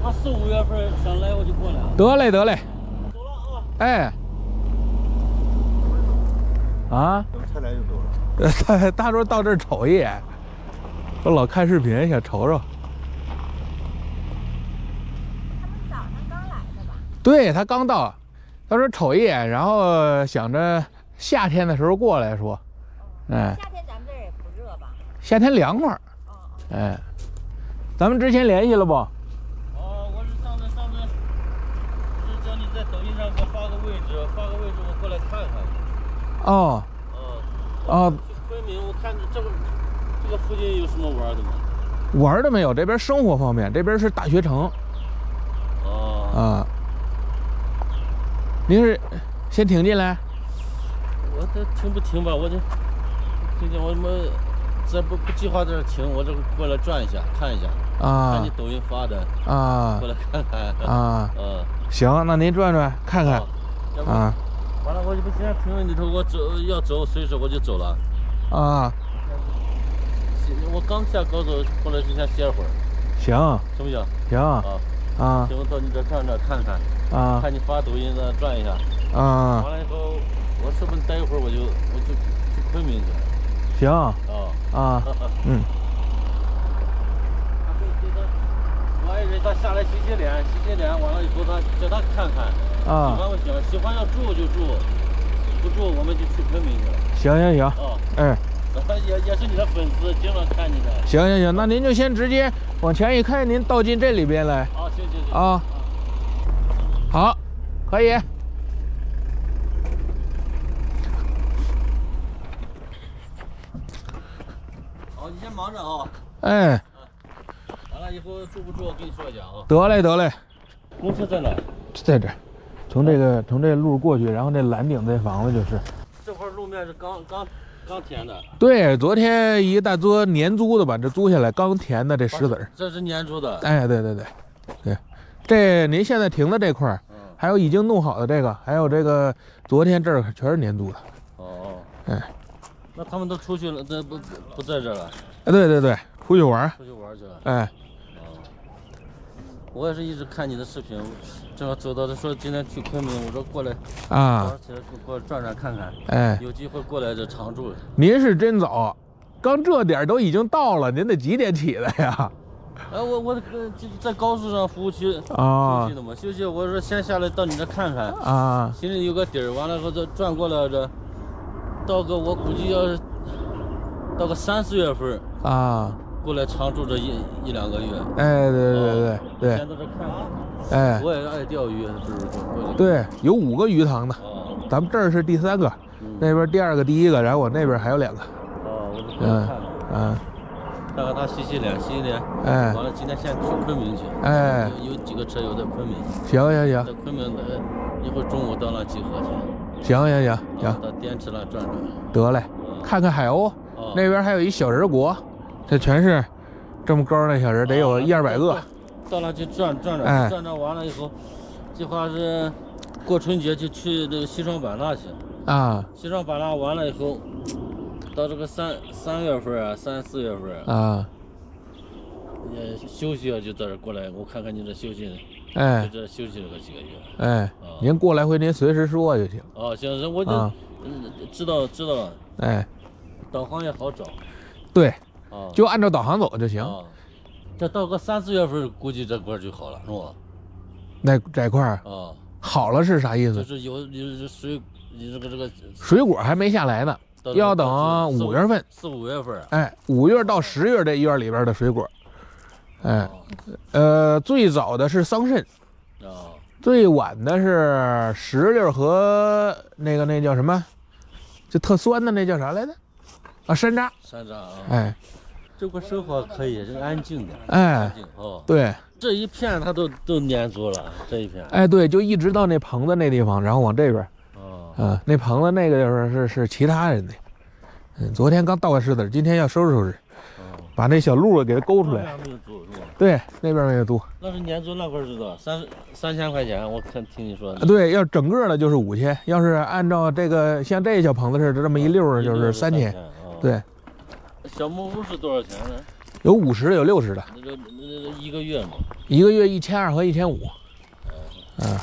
他4、5月份想来我就过来。得嘞得嘞。走了啊。哎。啊？才来就走了。他说到这儿瞅一眼，我老看视频想瞅瞅。他们早上刚来的吧？对他刚到，他说瞅一眼，然后想着夏天的时候过来说。哎。夏天咱们这儿也不热吧？夏天凉快。哦。哎。咱们之前联系了不？我是上次是叫你在抖音上给我发个位置，我过来看看。哦。去昆明，我看这个附近有什么玩的吗？玩的没有，这边生活方面，这边是大学城。您是先停进来？我这停不停吧？我这最近我这不计划在这停，我这过来转一下，看一下。看你抖音发的。过来看看。行，那您转转看看。完了，我就不现在停在里头，我要走，随时我就走了。我刚下高速，过来就先歇会儿。行。行不行？行。行，我到你这站着看看。看你发抖音的转一下。完了以后，我是不是待一会儿我就去昆明去？行。嗯。我爱人他下来洗脸，完了以后他叫他看看。喜欢不行，喜欢要住就住，不住我们就去昆明去了。行。哎。也是你的粉丝，经常看你的。行，那您就先直接往前一开，您倒进这里边来。行。好，可以。好，你先忙着啊。哎。完了以后住不住，我跟你说一下啊。得嘞。公司在哪？在这儿，从这路过去，然后这蓝顶这房子就是。这块路面是刚填的。对，昨天一大桌年租的吧，这租下来刚填的这石子儿。这是年租的。哎，对。这您现在停的这块儿，还有已经弄好的这个，还有这个昨天这儿全是年租的。哎。那他们都出去了，这不在这了。哎，对，出去玩去了。哎。我也是一直看你的视频，正好走到这说今天去昆明，我说过来起来过来转看看。哎，有机会过来这常住。您是真早，刚这点都已经到了，您得几点起的呀？我在高速上服务区休息的嘛，休息我说先下来到你这看看心里有个底儿，完了后再转过来这，我估计要是到个3、4月份过来常住这1、2个月。哎，对。先到这看看。哎，我也爱钓鱼，是不是？对，有5个鱼塘呢。咱们这儿是第3个，那边第2个、第1个，然后我那边还有2个。我就过来看看。看看他洗脸。哎。完了，今天先去昆明去。哎。有几个车友在昆明。行。在昆明一会儿中午到那集合去。行。到滇池那转。得嘞，看看海鸥。那边还有一小人国。这全是这么高的小人，得有100-200个。到那去转完了以后，计划是过春节就去那个西双版纳去。西双版纳完了以后，到这个3月份3、4月份也休息就在这过来，我看看你这休息。在这休息了个几个月。您过来回您随时说就行。行，我就知道了。导航也好找。对。就按照导航走就行。这到个3、4月份，估计这块就好了，是吧？那这块儿好了是啥意思？就是有这个水果还没下来呢，要等5月份，4、5月份。哎，5月到10月这院里边的水果。哎。最早的是桑葚。最晚的是石榴和那叫什么？就特酸的那叫啥来着？山楂。哎。这块生活可以，这个安静点。哎。对。这一片它都粘住了，这一片。哎，对，就一直到那棚子那地方，然后往这边。那棚子那个是其他人的。昨天刚倒个石子，今天要收拾，把那小路给它勾出来。那边没有租是吧？对，那边没有租。那是年租那块是多少？3000块钱，我听你说。对，要整个的就是5000，要是按照这个像这小棚子似的这么一溜就是3000。对。小木屋是多少钱呢？有50的，有60的。那一个月嘛？一个月1200和1500。嗯。